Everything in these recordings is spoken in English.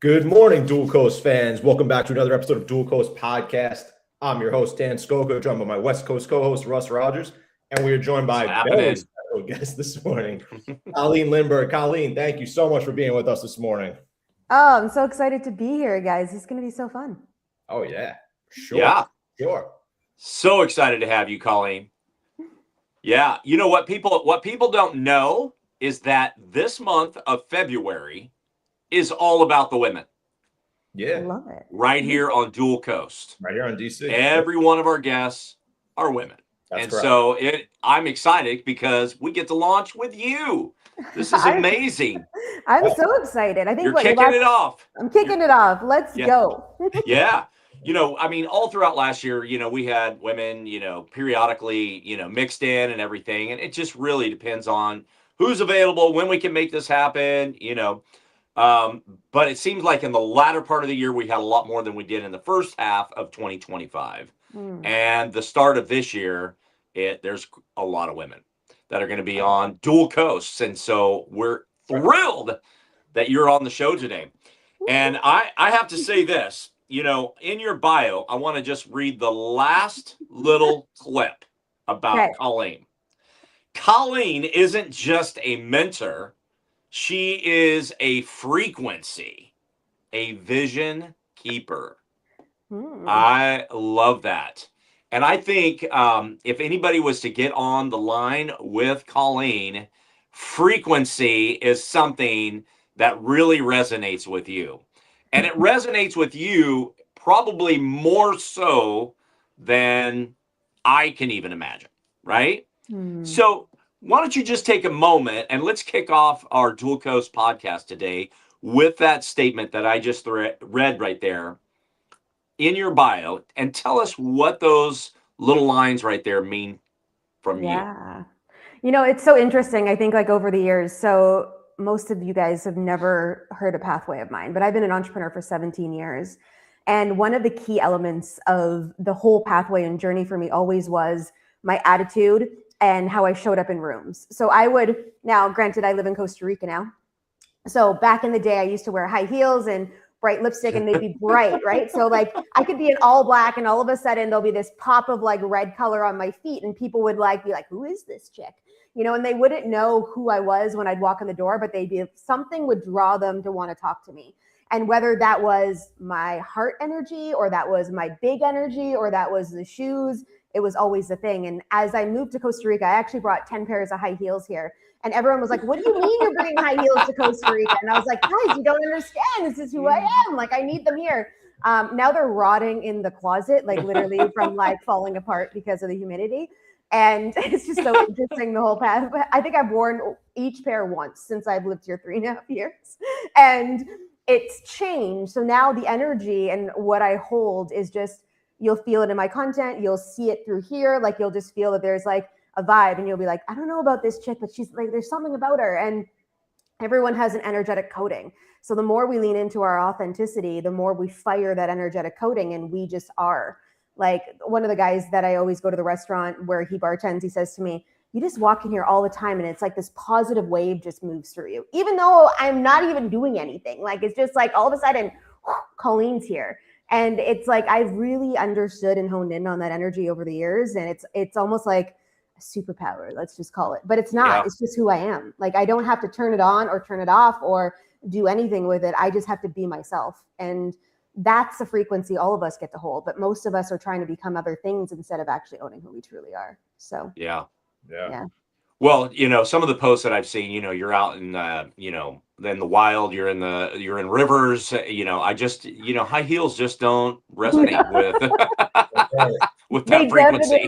Good morning, Dual Coast fans. Welcome back to another episode of Dual Coast Podcast. I'm your host, Dan Skoka, joined by my West Coast co-host, Russ Rogers, and we are joined by a very special guest this morning, Colleen Lindberg. Colleen, thank you so much for being with us this morning. Oh, I'm so excited to be here, guys. It's going to be so fun. Oh, yeah. Sure. Yeah. Sure. So excited to have you, Colleen. Yeah. You know what people don't know is that this month of February is all about the women. Yeah. Love it. Right here on Dual Coast. Right here on DC. Every one of our guests are women. That's and correct. so I'm excited because we get to launch with you. This is amazing. I'm so excited. I think You're kicking it off. I'm kicking it off. Let's go. Yeah. You know, I mean, all throughout last year, we had women, periodically, mixed in and everything. And it just really depends on who's available, when we can make this happen, But it seems like in the latter part of the year, we had a lot more than we did in the first half of 2025. And the start of this year, there's a lot of women that are going to be on Dual Coasts. And so we're thrilled that you're on the show today. And I have to say this, in your bio, I want to just read the last little clip about Colleen. Colleen isn't just a mentor. She is a frequency, a vision keeper. I love that. And I think if anybody was to get on the line with Colleen, frequency is something that really resonates with you. And it resonates with you probably more so than I can even imagine, right? So why don't you just take a moment and let's kick off our Dual Coast podcast today with that statement that I just read right there in your bio, and tell us what those little lines right there mean from you. Yeah. It's so interesting. I think over the years, so most of you guys have never heard a pathway of mine, but I've been an entrepreneur for 17 years. And one of the key elements of the whole pathway and journey for me always was my attitude and how I showed up in rooms. So now granted, I live in Costa Rica now. So back in the day, I used to wear high heels and bright lipstick, and they'd be bright, right? So I could be in all black, and all of a sudden there'll be this pop of red color on my feet, and people would be like, who is this chick? And they wouldn't know who I was when I'd walk in the door, but something would draw them to want to talk to me. And whether that was my heart energy, or that was my big energy, or that was the shoes, it was always the thing. And as I moved to Costa Rica, I actually brought 10 pairs of high heels here. And everyone was like, what do you mean you're bringing high heels to Costa Rica? And I was like, guys, you don't understand. This is who I am. I need them here. Now they're rotting in the closet, literally from falling apart because of the humidity. And it's just so interesting, the whole path. I think I've worn each pair once since I've lived here 3.5 years. And it's changed. So now the energy and what I hold is just, you'll feel it in my content. You'll see it through here. You'll just feel that there's a vibe, and you'll be like, I don't know about this chick, but she's there's something about her. And everyone has an energetic coding. So the more we lean into our authenticity, the more we fire that energetic coding, and we just are. One of the guys that I always go to the restaurant where he bartends, he says to me, you just walk in here all the time, and it's this positive wave just moves through you, even though I'm not even doing anything. It's just all of a sudden, Colleen's here. And it's I've really understood and honed in on that energy over the years. And it's almost like a superpower, let's just call it. But it's not. Yeah. It's just who I am. I don't have to turn it on or turn it off or do anything with it. I just have to be myself. And that's the frequency all of us get to hold. But most of us are trying to become other things instead of actually owning who we truly are. So yeah. Well, some of the posts that I've seen, you're out in, in the wild, you're in rivers, I just, high heels just don't resonate with that frequency.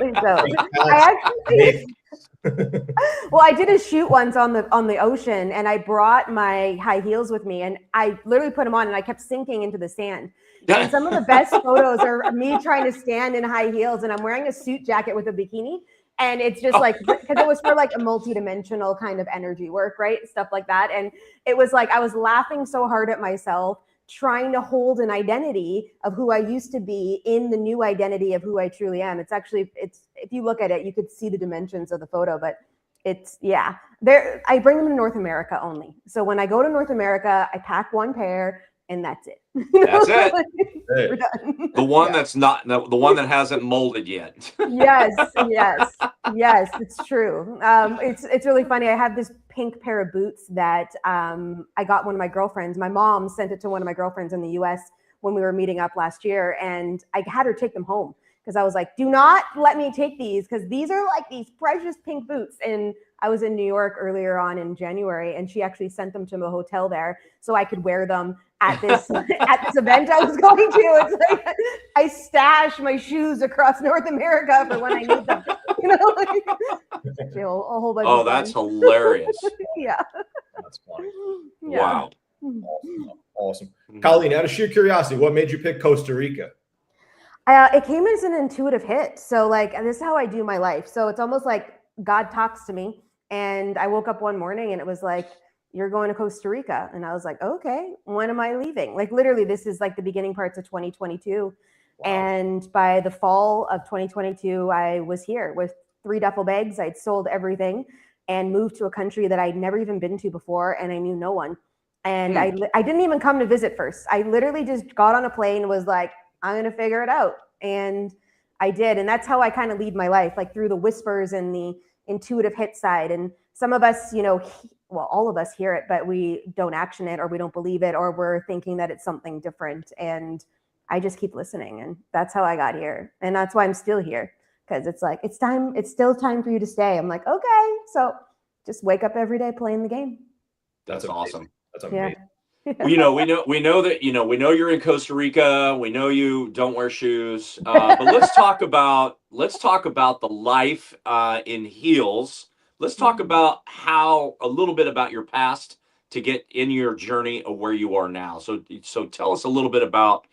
Well, I did a shoot once on the ocean, and I brought my high heels with me, and I literally put them on, and I kept sinking into the sand. And some of the best photos are me trying to stand in high heels, and I'm wearing a suit jacket with a bikini. And it's just because it was for a multi-dimensional kind of energy work, right? Stuff like that. And it was I was laughing so hard at myself, trying to hold an identity of who I used to be in the new identity of who I truly am. It's if you look at it, you could see the dimensions of the photo, but I bring them to North America only. So when I go to North America, I pack one pair, and that's it. That's it. We're done. The one that's not the one that hasn't molded yet. Yes, it's true. It's really funny. I have this pink pair of boots that I got one of my girlfriends. My mom sent it to one of my girlfriends in the US when we were meeting up last year, and I had her take them home because I was like, do not let me take these, because these are like these precious pink boots. And I was in New York earlier on in January, and she actually sent them to the hotel there so I could wear them at this event I was going to. It's like I stash my shoes across North America for when I need them. A whole bunch. Oh, that's hilarious. Yeah, that's funny. Yeah. Wow, awesome. Colleen, out of sheer curiosity, what made you pick Costa Rica? It came as an intuitive hit. So like, this is how I do my life. So it's almost like God talks to me, and I woke up one morning and it was like, you're going to Costa Rica. And I was like, okay, when am I leaving? Like literally, this is like the beginning parts of 2022. Wow. And by the fall of 2022, I was here with 3 duffel bags. I'd sold everything and moved to a country that I'd never even been to before. And I knew no one. And I didn't even come to visit first. I literally just got on a plane and was like, I'm going to figure it out. And I did. And that's how I kind of lead my life, like through the whispers and the intuitive hit side. And some of us, well, all of us hear it, but we don't action it, or we don't believe it, or we're thinking that it's something different. And I just keep listening. And that's how I got here. And that's why I'm still here, because it's like, it's still time for you to stay. I'm like, okay. So just wake up every day playing the game. That's awesome. That's amazing. Yeah. We know that, we know you're in Costa Rica. We know you don't wear shoes. But let's talk about the life in heels. Let's talk about a little bit about your past to get in your journey of where you are now. So tell us a little bit about,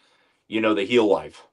the heel life.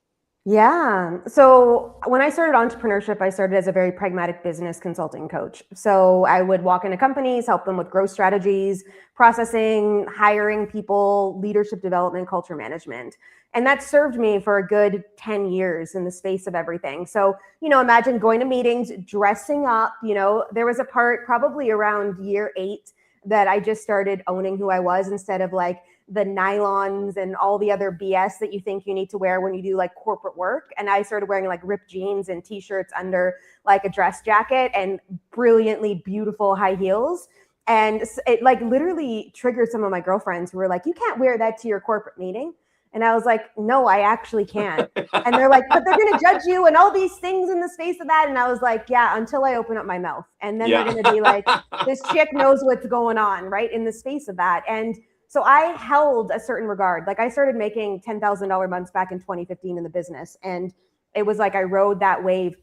Yeah. So when I started entrepreneurship, I started as a very pragmatic business consulting coach. So I would walk into companies, help them with growth strategies, processing, hiring people, leadership development, culture management. And that served me for a good 10 years in the space of everything. So, imagine going to meetings, dressing up, there was a part probably around year 8 that I just started owning who I was, instead of like the nylons and all the other BS that you think you need to wear when you do like corporate work. And I started wearing like ripped jeans and t-shirts under like a dress jacket and brilliantly beautiful high heels. And it like literally triggered some of my girlfriends who were like, you can't wear that to your corporate meeting. And I was like, no, I actually can. And they're like, but they're going to judge you and all these things in the space of that. And I was like, yeah, until I open up my mouth. And then they're going to be like, this chick knows what's going on, right? In the space of that. And so I held a certain regard. Like I started making $10,000 months back in 2015 in the business. And it was like I rode that wave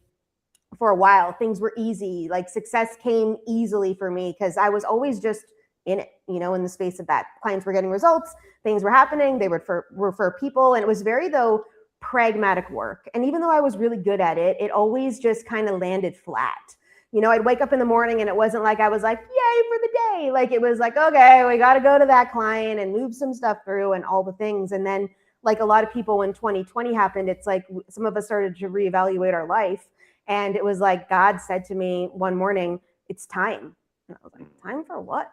for a while. Things were easy. Like success came easily for me because I was always just in it, in the space of that. Clients were getting results. Things were happening. They would refer people. And it was very, though, pragmatic work. And even though I was really good at it, it always just kind of landed flat. I'd wake up in the morning and it wasn't like I was like, yay for the day. Like it was like, okay, we got to go to that client and move some stuff through and all the things. And then like a lot of people, when 2020 happened, it's like some of us started to reevaluate our life. And it was like God said to me one morning, it's time. And I was like, time for what?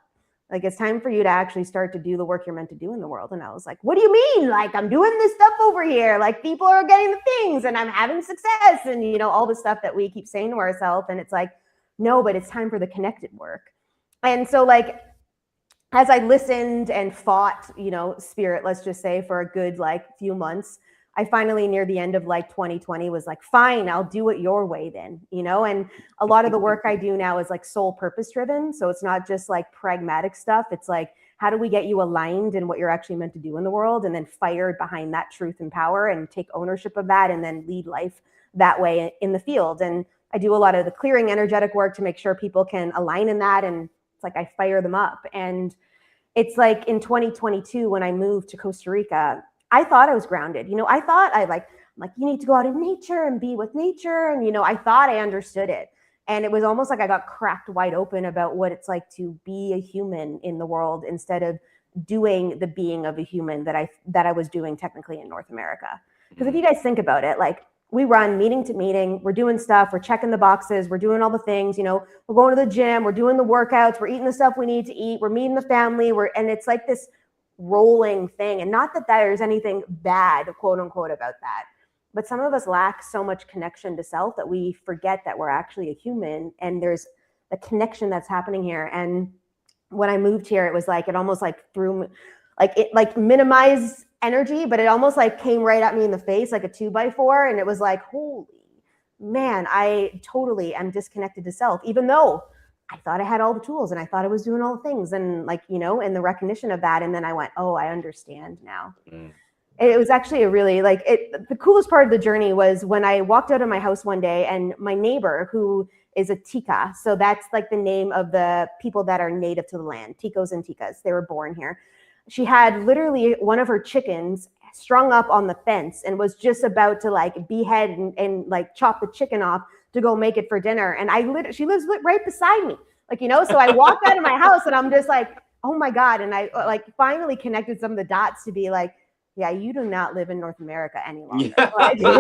Like, it's time for you to actually start to do the work you're meant to do in the world. And I was like, what do you mean? Like, I'm doing this stuff over here. Like, people are getting the things and I'm having success and, all the stuff that we keep saying to ourselves. And it's like, no, but it's time for the connected work. And so like, as I listened and fought, spirit, let's just say, for a good like few months, I finally, near the end of like 2020, was like, fine, I'll do it your way then, and a lot of the work I do now is like soul purpose driven. So it's not just like pragmatic stuff. It's like, how do we get you aligned in what you're actually meant to do in the world, and then fired behind that truth and power and take ownership of that and then lead life that way in the field. And I do a lot of the clearing energetic work to make sure people can align in that. And it's like, I fire them up. And it's like in 2022, when I moved to Costa Rica, I thought I was grounded. I thought I'm like, you need to go out in nature and be with nature. And, I thought I understood it. And it was almost like I got cracked wide open about what it's like to be a human in the world instead of doing the being of a human that I was doing technically in North America. Because if you guys think about it, like we run meeting to meeting, we're doing stuff, we're checking the boxes, we're doing all the things, we're going to the gym, we're doing the workouts, we're eating the stuff we need to eat, we're meeting the family, and it's like this rolling thing. And not that there's anything bad, quote unquote, about that. But some of us lack so much connection to self that we forget that we're actually a human, and there's a connection that's happening here. And when I moved here, it was like, it almost like threw me, like it like minimized energy, but it almost like came right at me in the face like a 2x4. And it was like, holy man, I totally am disconnected to self, even though I thought I had all the tools and I thought I was doing all the things, and like, you know, and the recognition of that. And then I went, oh, I understand now. It was actually a really like the coolest part of the journey was when I walked out of my house one day, and my neighbor, who is a Tika, so that's like the name of the people that are native to the land, Ticos and Tikas, they were born here. She had literally one of her chickens strung up on the fence and was just about to like behead and like chop the chicken off to go make it for dinner. And she lives right beside me, like, you know, so I walked out of my house and I'm just like, oh my God. And I like finally connected some of the dots to be like, yeah, you do not live in North America any longer. Yeah. Like, you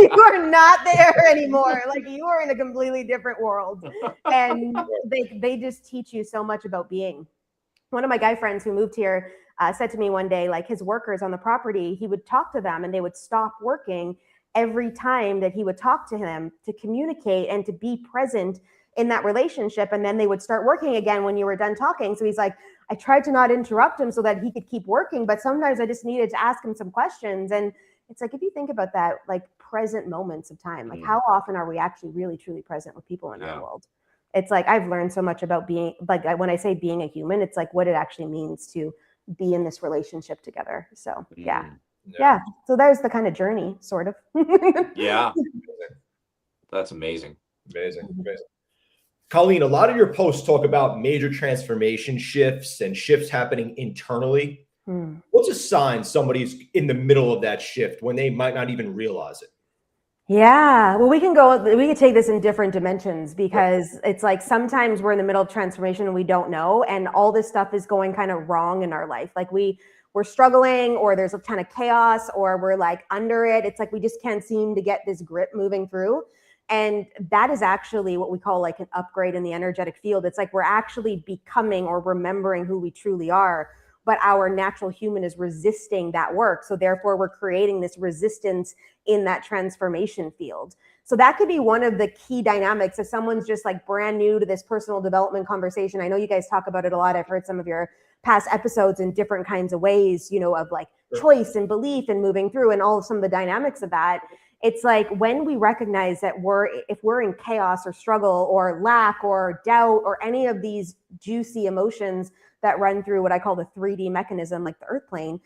are not there anymore. Like, you are in a completely different world. And they just teach you so much about being. One of my guy friends who moved here said to me one day, like, his workers on the property, he would talk to them and they would stop working every time that he would talk to him to communicate and to be present in that relationship. And then they would start working again when you were done talking. So he's like, I tried to not interrupt him so that he could keep working, but sometimes I just needed to ask him some questions. And it's like, if you think about that, like present moments of time, like how often are we actually really, truly present with people in our world? It's like, I've learned so much about being, like when I say being a human, it's like what it actually means to be in this relationship together. So yeah. So there's the kind of journey, sort of. Yeah. That's amazing. Amazing. Colleen, a lot of your posts talk about major transformation shifts and shifts happening internally. What's a sign somebody's in the middle of that shift when they might not even realize it? Yeah, well, we can take this in different dimensions, because it's like sometimes we're in the middle of transformation and we don't know, and all this stuff is going kind of wrong in our life. Like we're struggling, or there's a ton of chaos, or we're like under it. It's like we just can't seem to get this grip moving through. And that is actually what we call like an upgrade in the energetic field. It's like we're actually becoming or remembering who we truly are, but our natural human is resisting that work. So therefore we're creating this resistance in that transformation field. So that could be one of the key dynamics. If someone's just like brand new to this personal development conversation, I know you guys talk about it a lot. I've heard some of your past episodes in different kinds of ways, you know, of like choice and belief and moving through and all of some of the dynamics of that. It's like when we recognize that if we're in chaos or struggle or lack or doubt or any of these juicy emotions that run through what I call the 3D mechanism, like the earth plane,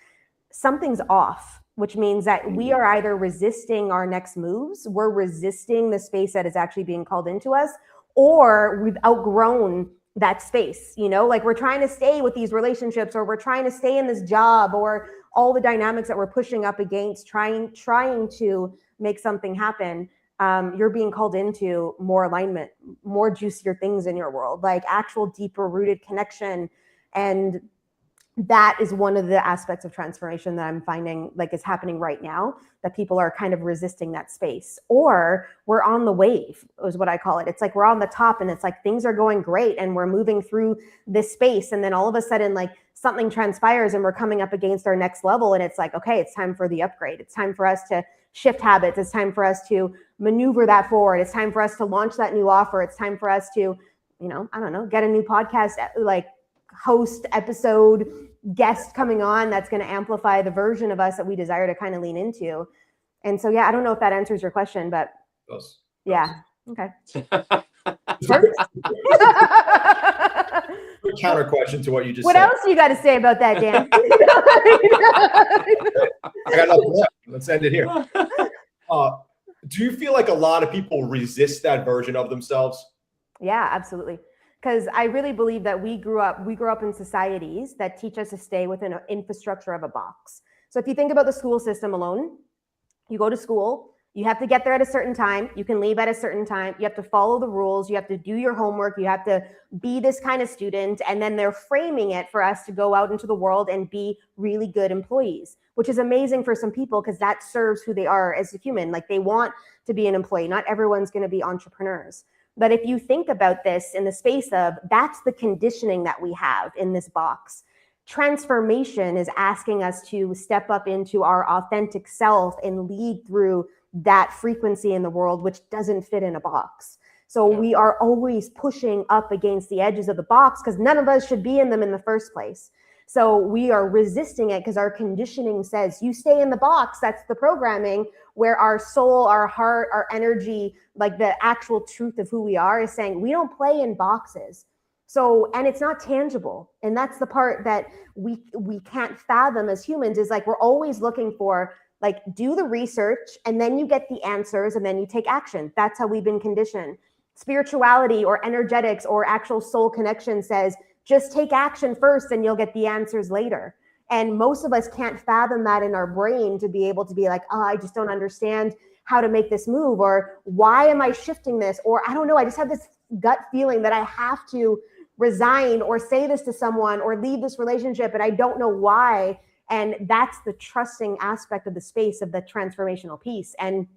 something's off, which means that we are either resisting our next moves, we're resisting the space that is actually being called into us, or we've outgrown that space, you know, like we're trying to stay with these relationships, or we're trying to stay in this job, or all the dynamics that we're pushing up against, trying to make something happen. You're being called into more alignment, more juicier things in your world, like actual deeper rooted connection. And that is one of the aspects of transformation that I'm finding like is happening right now, that people are kind of resisting that space, or we're on the wave is what I call it. It's like we're on the top and it's like things are going great and we're moving through this space. And then all of a sudden, like something transpires and we're coming up against our next level. And it's like, okay, it's time for the upgrade. It's time for us to shift habits. It's time for us to maneuver that forward. It's time for us to launch that new offer. It's time for us to, you know, I don't know, get a new podcast, like host episode, guest coming on that's going to amplify the version of us that we desire to kind of lean into. And so, yeah, I don't know if that answers your question, but yeah. Okay. Counter question to what you just said. What else you got to say about that, Dan? I got nothing left. Let's end it here. Do you feel like a lot of people resist that version of themselves? Yeah, absolutely. Because I really believe that we grew up in societies that teach us to stay within an infrastructure of a box. So if you think about the school system alone, you go to school, you have to get there at a certain time, you can leave at a certain time, you have to follow the rules, you have to do your homework, you have to be this kind of student, and then they're framing it for us to go out into the world and be really good employees, which is amazing for some people because that serves who they are as a human. Like they want to be an employee. Not everyone's going to be entrepreneurs. But if you think about this in the space of, that's the conditioning that we have in this box. Transformation is asking us to step up into our authentic self and lead through that frequency in the world, which doesn't fit in a box. So we are always pushing up against the edges of the box because none of us should be in them in the first place. So we are resisting it because our conditioning says you stay in the box. That's the programming, where our soul, our heart, our energy, like the actual truth of who we are, is saying we don't play in boxes. So, and it's not tangible. And that's the part that we can't fathom as humans, is like, we're always looking for, like, do the research and then you get the answers and then you take action. That's how we've been conditioned. Spirituality or energetics or actual soul connection says, just take action first and you'll get the answers later. And most of us can't fathom that in our brain, to be able to be like, oh, I just don't understand how to make this move, or why am I shifting this? Or I don't know, I just have this gut feeling that I have to resign or say this to someone or leave this relationship, and I don't know why. And that's the trusting aspect of the space of the transformational piece. And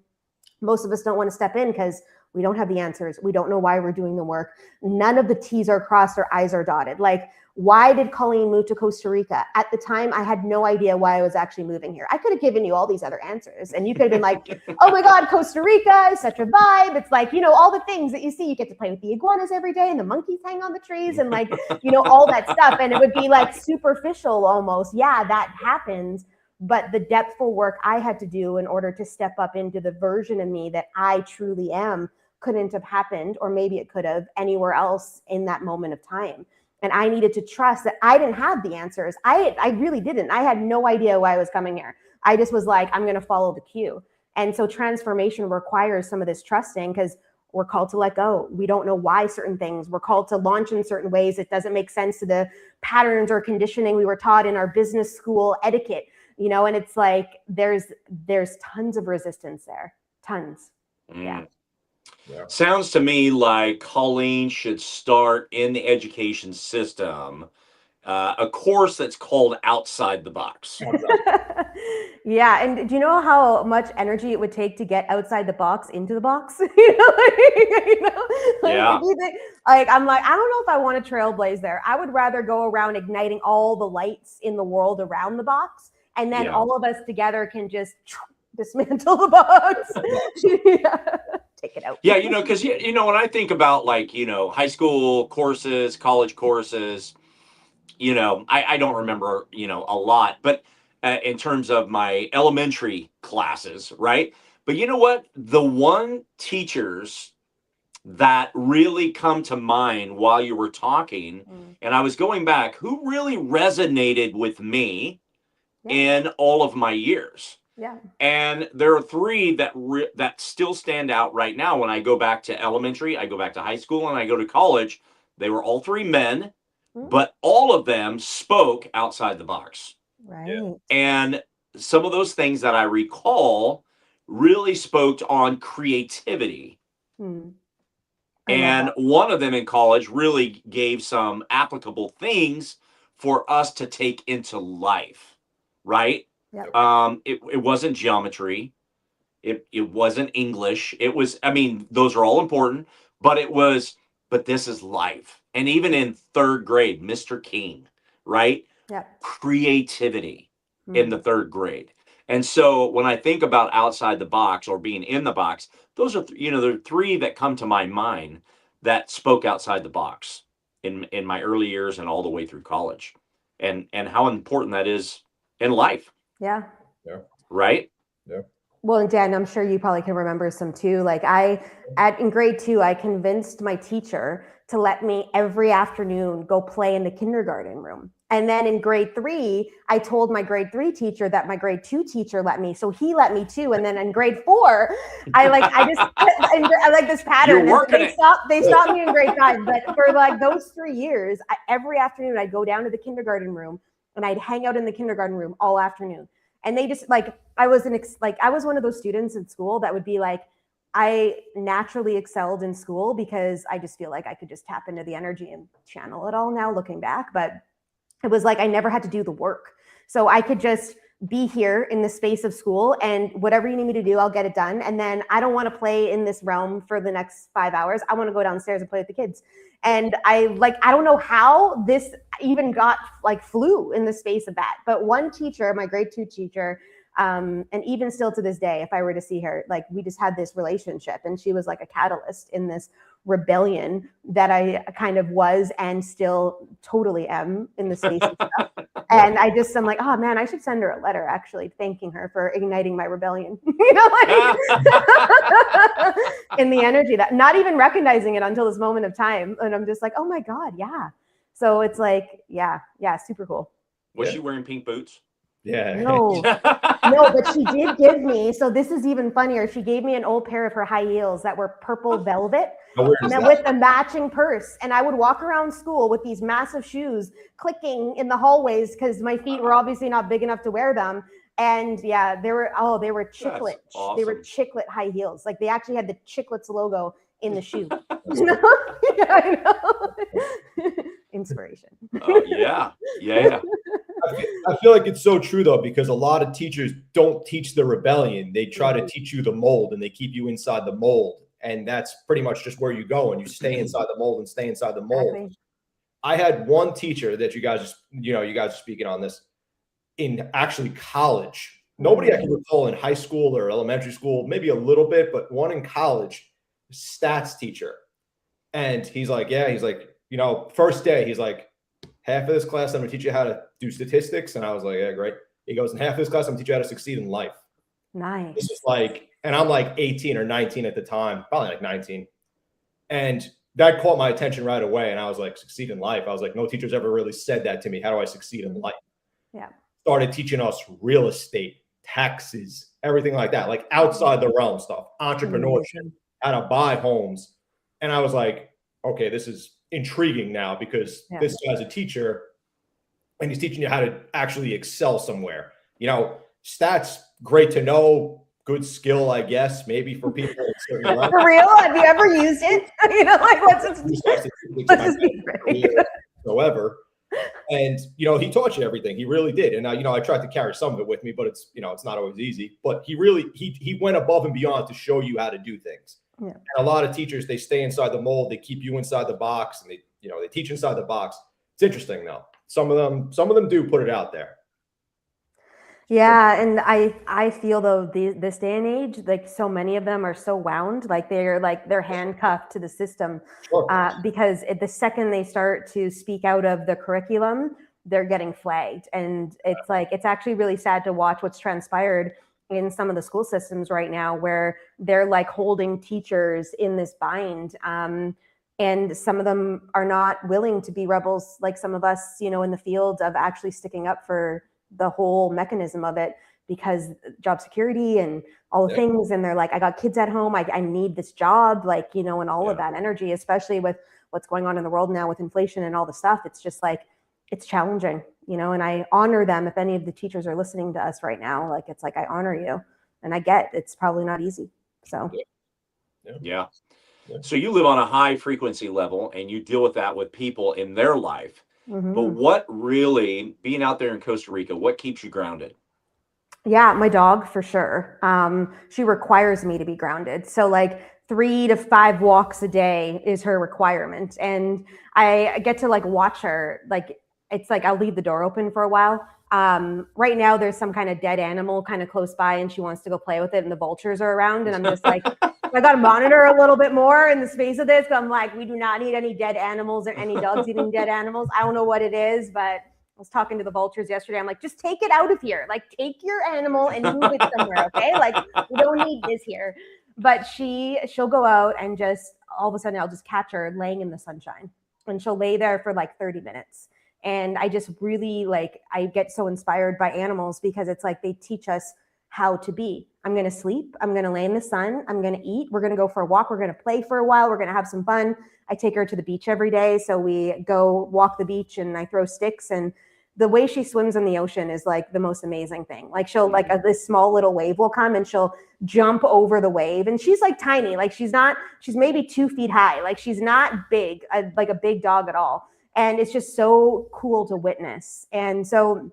most of us don't want to step in because we don't have the answers. We don't know why we're doing the work. None of the T's are crossed or I's are dotted. Like, why did Colleen move to Costa Rica? At the time, I had no idea why I was actually moving here. I could have given you all these other answers, and you could have been like, oh my God, Costa Rica is such a vibe. It's like, you know, all the things that you see. You get to play with the iguanas every day, and the monkeys hang on the trees, and like, you know, all that stuff. And it would be like superficial almost. Yeah, that happens. But the depthful work I had to do in order to step up into the version of me that I truly am couldn't have happened, or maybe it could have, anywhere else in that moment of time. And I needed to trust that I didn't have the answers. I really didn't. I had no idea why I was coming here. I just was like, I'm going to follow the cue. And so transformation requires some of this trusting, because we're called to let go. We don't know why certain things. We're called to launch in certain ways. It doesn't make sense to the patterns or conditioning we were taught in our business school etiquette, you know, and it's like, there's tons of resistance there. Tons. Yeah. Yeah. Sounds to me like Colleen should start in the education system a course that's called Outside the Box. Yeah, and do you know how much energy it would take to get outside the box into the box? You know, yeah. Like, I'm like, I don't know if I want to trailblaze there. I would rather go around igniting all the lights in the world around the box, and then all of us together can just dismantle the box. Yeah. Take it out. Yeah, you know, because you know, when I think about, like, you know, high school courses, college courses, you know, I don't remember, you know, a lot, but in terms of my elementary classes, right? But you know what? The one teachers that really come to mind while you were talking, and I was going back, who really resonated with me in all of my years. Yeah. And there are three that still stand out right now. When I go back to elementary, I go back to high school, and I go to college, they were all three men, but all of them spoke outside the box. Right. And some of those things that I recall really spoke on creativity. And one of them in college really gave some applicable things for us to take into life, right? Yep. It wasn't geometry. It wasn't English. It was, I mean, those are all important, but this is life. And even in third grade, Mr. King, right? Yep. Creativity in the third grade. And so when I think about outside the box or being in the box, those are, you know, there are three that come to my mind that spoke outside the box in my early years and all the way through college, and how important that is in life. Yeah. Yeah. Right. Yeah. Well, and Dan, I'm sure you probably can remember some too. Like in grade 2, I convinced my teacher to let me every afternoon go play in the kindergarten room. And then in grade 3, I told my grade 3 teacher that my grade 2 teacher let me. So he let me too. And then in grade 4, I like this pattern. They stopped me in grade 5. But for like those 3 years, every afternoon I'd go down to the kindergarten room and I'd hang out in the kindergarten room all afternoon. And they just like, I was one of those students in school that would be like, I naturally excelled in school because I just feel like I could just tap into the energy and channel it all now looking back. But it was like, I never had to do the work. So I could just be here in the space of school, and whatever you need me to do, I'll get it done. And then I don't want to play in this realm for the next 5 hours. I want to go downstairs and play with the kids. And I don't know how this even got flew in the space of that. But one teacher, my grade 2 teacher, and even still to this day, if I were to see her, we just had this relationship, and she was like a catalyst in this rebellion that I kind of was and still totally am in the space of stuff. And I'm like, oh man, I should send her a letter actually thanking her for igniting my rebellion. In the energy, that not even recognizing it until this moment of time. And I'm just like, oh my God, yeah. So it's yeah, super cool. Was she wearing pink boots? Yeah. No, but she did give me, so this is even funnier. She gave me an old pair of her high heels that were purple velvet with a matching purse. And I would walk around school with these massive shoes clicking in the hallways because my feet were obviously not big enough to wear them. And yeah, they were chiclet. Awesome. They were chiclet high heels. They actually had the Chiclets logo in the shoe. Yeah, I know. Inspiration. Yeah. I feel like it's so true though, because a lot of teachers don't teach the rebellion. They try to teach you the mold, and they keep you inside the mold. And that's pretty much just where you go, and you stay inside the mold and stay inside the mold. Exactly. I had one teacher that you guys are speaking on this in actually college. Nobody I can recall in high school or elementary school, maybe a little bit, but one in college, stats teacher. And he's like, first day, he's like, half of this class, I'm going to teach you how to do statistics. And I was like, yeah, great. He goes, in half of this class, I'm going to teach you how to succeed in life. Nice. This is and I'm 18 or 19 at the time, probably 19. And that caught my attention right away. And I was like, succeed in life. I was like, no teacher's ever really said that to me. How do I succeed in life? Yeah. Started teaching us real estate, taxes, everything like that, outside the realm stuff, entrepreneurship, how to buy homes. And I was like, okay, this is intriguing now, because this guy's a teacher and he's teaching you how to actually excel somewhere. Stats, great to know, good skill, I guess, maybe for people. For real? Have you ever used it? Whatsoever. And, he taught you everything. He really did. And I tried to carry some of it with me, but it's not always easy. But he really, he went above and beyond to show you how to do things. Yeah. And a lot of teachers, they stay inside the mold. They keep you inside the box, and they teach inside the box. It's interesting though. Some of them do put it out there. Yeah, and I feel though this day and age, so many of them are so wound, they're handcuffed to the system, because the second they start to speak out of the curriculum, they're getting flagged, and it's actually really sad to watch what's transpired in some of the school systems right now, where they're holding teachers in this bind. And some of them are not willing to be rebels, like some of us, in the field of actually sticking up for the whole mechanism of it, because job security and all the things. And they're like, I got kids at home. I need this job, and all of that energy, especially with what's going on in the world now with inflation and all the stuff. It's just it's challenging, and I honor them. If any of the teachers are listening to us right now, I honor you, and I get it's probably not easy. So, yeah. So you live on a high frequency level, and you deal with that with people in their life. Mm-hmm. But what really, being out there in Costa Rica, what keeps you grounded? Yeah, my dog for sure. She requires me to be grounded. So 3 to 5 walks a day is her requirement, and I get to watch her. It's I'll leave the door open for a while. Right now there's some kind of dead animal kind of close by, and she wants to go play with it, and the vultures are around, and I'm just I got to monitor a little bit more in the space of this. But I'm we do not need any dead animals or any dogs eating dead animals. I don't know what it is, but I was talking to the vultures yesterday. I'm just take it out of here. Take your animal and move it somewhere. Okay. We don't need this here. But she'll go out, and just all of a sudden I'll just catch her laying in the sunshine, and she'll lay there for 30 minutes. And I just really I get so inspired by animals, because it's they teach us how to be. I'm going to sleep. I'm going to lay in the sun. I'm going to eat. We're going to go for a walk. We're going to play for a while. We're going to have some fun. I take her to the beach every day. So we go walk the beach, and I throw sticks, and the way she swims in the ocean is the most amazing thing. She'll this small little wave will come, and she'll jump over the wave, and she's tiny. She's maybe 2 feet high. She's not big, like a big dog at all. And it's just so cool to witness. And so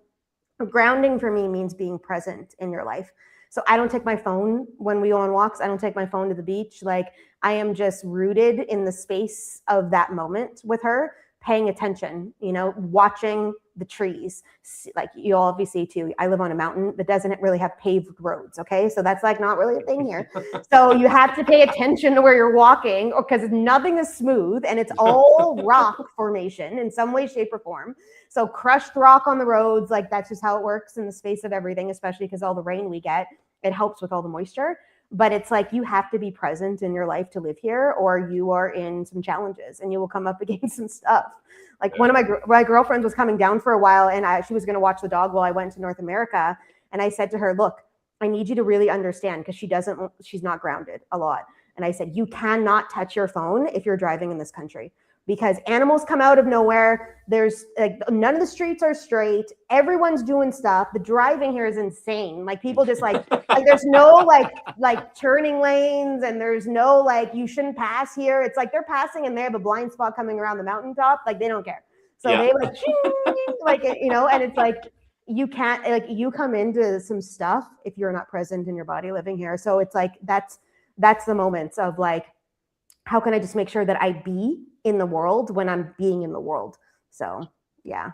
Grounding for me means being present in your life. So I don't take my phone when we go on walks. I don't take my phone to the beach. Like I am just rooted in the space of that moment with her, paying attention, watching the trees. Like you obviously too, I live on a mountain that doesn't really have paved roads. Okay. So that's like not really a thing here. So you have to pay attention to where you're walking because nothing is smooth and it's all rock formation in some way, shape or form. So crushed rock on the roads, like that's just how it works in the space of everything, especially because all the rain we get, it helps with all the moisture. But it's like you have to be present in your life to live here or you are in some challenges and you will come up against some stuff. Like one of my girlfriends was coming down for a while and she was going to watch the dog while I went to North America. And I said to her, look, I need you to really understand because she's not grounded a lot. And I said, you cannot touch your phone if you're driving in this country. Because animals come out of nowhere. There's like none of the streets are straight. Everyone's doing stuff. The driving here is insane. Like people just like there's no like turning lanes and there's no like you shouldn't pass here. It's like they're passing and they have a blind spot coming around the mountaintop. Like they don't care. So they like and it's like you can't like you come into some stuff if you're not present in your body living here. So it's like that's the moments of like how can I just make sure that I be in the world when I'm being in the world? So, yeah.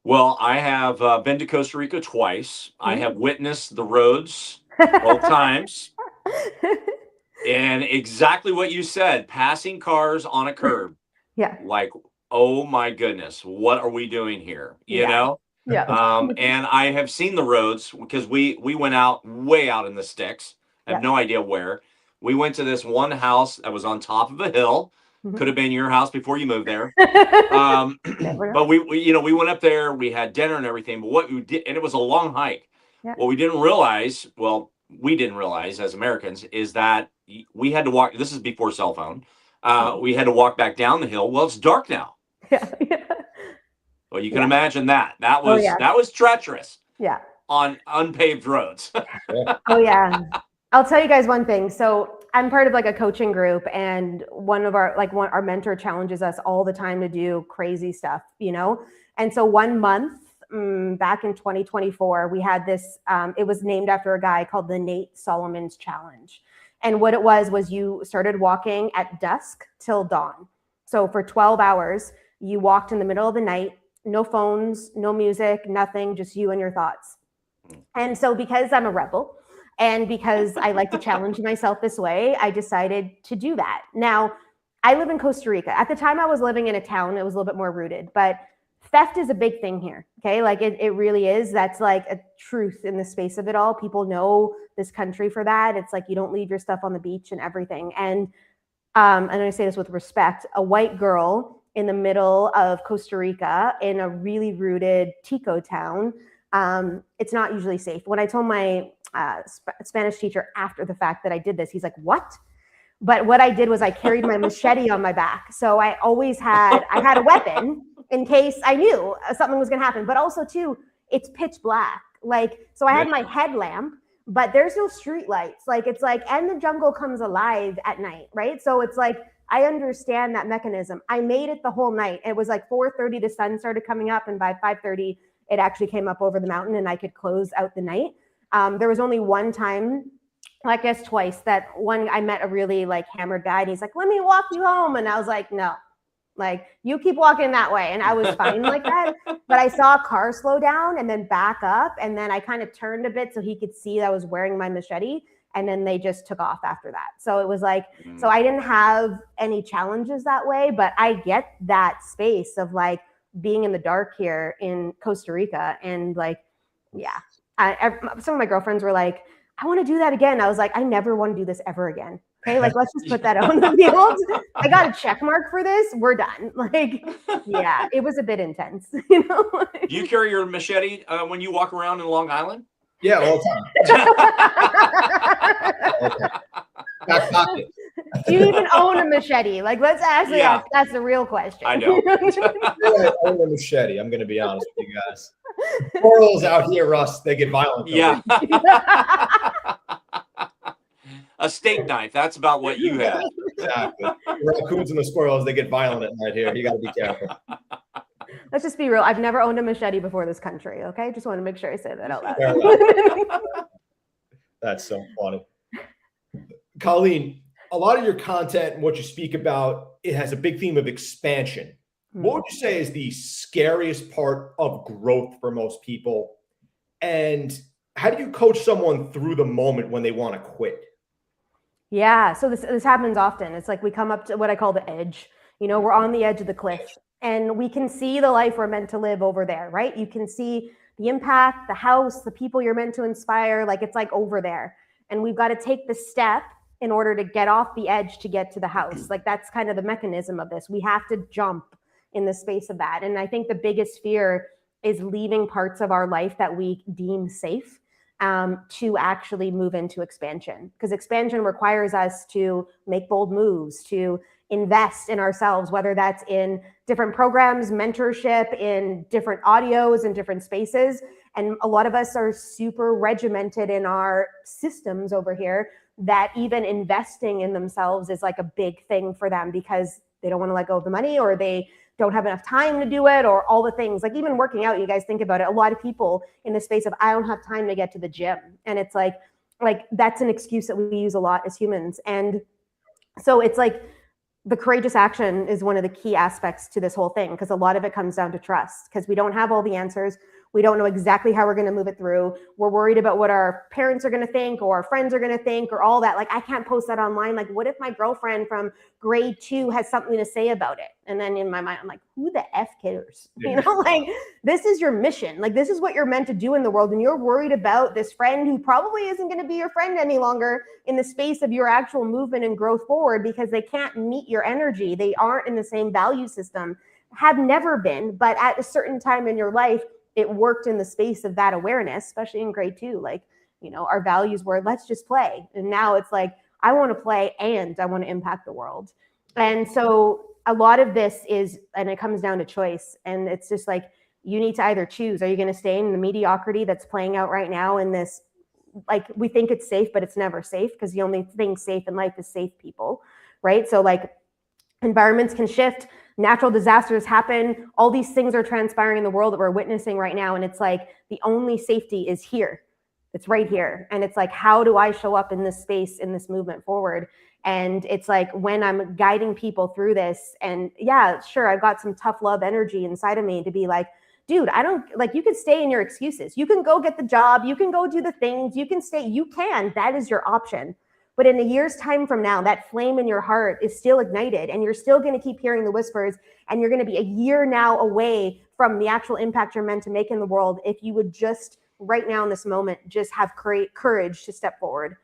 Well, I have been to Costa Rica twice. I have witnessed the roads both times. And exactly what you said, passing cars on a curb. Yeah. Like, oh my goodness, what are we doing here? You know? Yeah. And I have seen the roads because we went way out in the sticks. I have no idea where. We went to this one house that was on top of a hill. Could have been your house before you moved there. But we went up there, we had dinner and everything. But what we did, and it was a long hike. Yeah. What we didn't realize as Americans is that we had to walk. This is before cell phone. We had to walk back down the hill. Well, it's dark now. Yeah. Well, you can imagine that. That was treacherous. Yeah. On unpaved roads. Oh yeah. I'll tell you guys one thing. So I'm part of like a coaching group and our mentor challenges us all the time to do crazy stuff, And so 1 month back in 2024, we had this, it was named after a guy called the Nate Solomon's Challenge. And what it was you started walking at dusk till dawn. So for 12 hours, you walked in the middle of the night, no phones, no music, nothing, just you and your thoughts. And so because I'm a rebel, and because I like to challenge myself this way, I decided to do that. Now, I live in Costa Rica. At the time I was living in a town that was a little bit more rooted, but theft is a big thing here, okay? Like it really is. That's like a truth in the space of it all. People know this country for that. It's like you don't leave your stuff on the beach and everything. And I say this with respect, a white girl in the middle of Costa Rica in a really rooted Tico town, it's not usually safe. When I told my Spanish teacher after the fact that I did this, he's like, what? But what I did was I carried my machete on my back. So I had a weapon in case I knew something was going to happen. But also too, it's pitch black. So I had my headlamp, but there's no street lights. And the jungle comes alive at night, right? So it's like, I understand that mechanism. I made it the whole night. It was like 4:30, the sun started coming up. And by 5:30, it actually came up over the mountain and I could close out the night. There was only one time, I guess twice, that I met a really hammered guy and he's like, let me walk you home. And I was like, no, you keep walking that way. And I was fine like that. But I saw a car slow down and then back up. And then I kind of turned a bit so he could see that I was wearing my machete. And then they just took off after that. So it was so I didn't have any challenges that way, but I get that space of being in the dark here in Costa Rica. And some of my girlfriends were like, I want to do that again. I was like, I never want to do this ever again. Okay, let's just put that on the field. I got a check mark for this. We're done. It was a bit intense. Do you carry your machete when you walk around in Long Island? Yeah, all the time. Back pocket. Do you even own a machete? Let's actually ask. That's the real question. I know. I own a machete. I'm going to be honest with you guys. Squirrels out here, Russ, they get violent. Yeah. A steak knife. That's about what you have. Exactly. The raccoons and the squirrels, they get violent at night here. You got to be careful. Let's just be real. I've never owned a machete before this country. Okay, just want to make sure I say that out loud. That's so funny. Colleen, a lot of your content and what you speak about, it has a big theme of expansion. What would you say is the scariest part of growth for most people? And how do you coach someone through the moment when they want to quit? Yeah, so this happens often. It's like we come up to what I call the edge. You know, we're on the edge of the cliff and we can see the life we're meant to live over there, right? You can see the impact, the house, the people you're meant to inspire, like it's like over there. And we've got to take the step in order to get off the edge to get to the house. Like that's kind of the mechanism of this. We have to jump in the space of that. And I think the biggest fear is leaving parts of our life that we deem safe to actually move into expansion, because expansion requires us to make bold moves, to invest in ourselves, whether that's in different programs, mentorship, in different audios and different spaces. And a lot of us are super regimented in our systems over here that even investing in themselves is like a big thing for them because they don't want to let go of the money, or they don't have enough time to do it, or all the things. Like even working out, you guys think about it, a lot of people in the space of I don't have time to get to the gym. And it's like that's an excuse that we use a lot as humans. And so it's like the courageous action is one of the key aspects to this whole thing, because a lot of it comes down to trust, because we don't have all the answers. We don't know exactly how we're going to move it through. We're worried about what our parents are going to think or our friends are going to think or all that. Like, I can't post that online. Like, what if my girlfriend from grade 2 has something to say about it? And then in my mind, I'm like, who the F cares? Yeah. You know, like, this is your mission. Like, this is what you're meant to do in the world. And you're worried about this friend who probably isn't going to be your friend any longer in the space of your actual movement and growth forward, because they can't meet your energy. They aren't in the same value system, have never been. But at a certain time in your life, it worked in the space of that awareness, especially in grade 2. Like, you know, our values were, let's just play. And now it's like, I want to play and I want to impact the world. And so a lot of this is, and it comes down to choice. And it's just like, you need to either choose. Are you going to stay in the mediocrity that's playing out right now in this, like, we think it's safe, but it's never safe, because the only thing safe in life is safe people, right? So like, environments can shift, natural disasters happen, all these things are transpiring in the world that we're witnessing right now. And it's like, the only safety is here. It's right here. And it's like, how do I show up in this space, in this movement forward? And it's like, when I'm guiding people through this, and yeah, sure, I've got some tough love energy inside of me to be like, dude, I don't, like, you can stay in your excuses. You can go get the job. You can go do the things. You can stay. You can. That is your option. But in a year's time from now, that flame in your heart is still ignited, and you're still going to keep hearing the whispers, and you're going to be a year now away from the actual impact you're meant to make in the world if you would just, right now in this moment, just have courage to step forward.